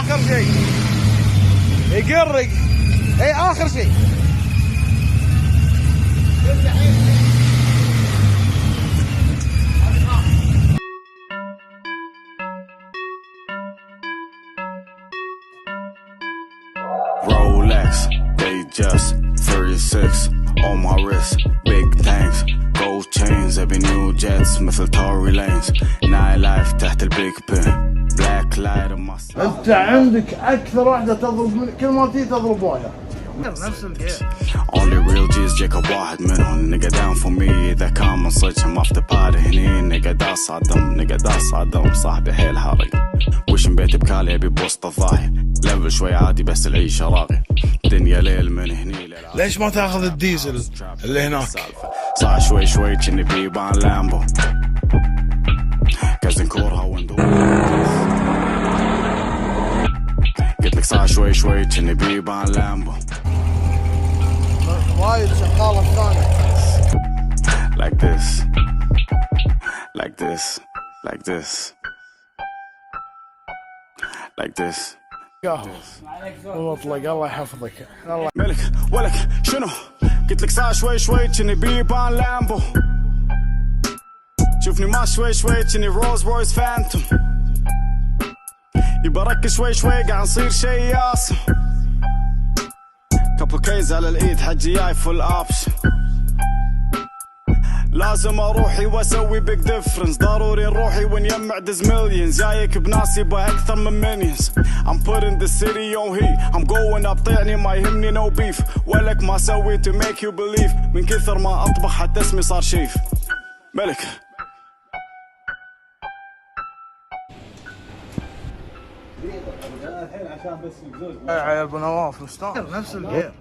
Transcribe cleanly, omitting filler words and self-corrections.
اخر شيء يقرق، اي اخر شيء. Rolex, they just 36 on my wrist. Big tanks, gold chains, every new jets مثل Tory lanes. Night life تحت البيج بن. Black light on my. انت عندك اكثر واحده تضرب من كل ما تيجي تضرب وياها. نفس الجير. Only real G's جيكوب واحد منهم. Nigga down for me إذا كان من صدهم after party هني. Nigga داس عدم، nigga داس عدم، صاحبي حيل حري. وشم بيت بكالي ابي بوسط الظاهر. ليفل شوي عادي بس العيشة راغي. دنيا ليل من هني ليل. ليش ما تاخذ الديزل اللي هناك؟ صار شوي شوي كني بيبان لامبو. كازن كورها وندو. قلت لك صار شوي شوي كني بيبان لامبو. وايد شغالة الثانية. Like this. Like this. Like this. Like this. قهوة ومطلق الله يحفظك. الله ملك ولك شنو؟ قلت لك صار شوي شوي كني بيبان لامبو. شوفني ما شوي شوي كني روز رويس فانتوم. يبا ركز شوي شوي قاعد نصير شي ياسم. كابل كيز على الايد حجي جاي فول اوبشن. لازم اروحي واسوي بيج ديفرنس. ضروري نروحي ونجمع دز مليونز. جايك بناس يبا اكثر من مليونز. I'm putting the city on heat. I'm going up طيعني ما يهمني no beef. ولك ما سوي to make you believe. من كثر ما اطبخ حتى اسمي صار شيف. ملك يا عيال ابو نواف مستانس. نفس الجير.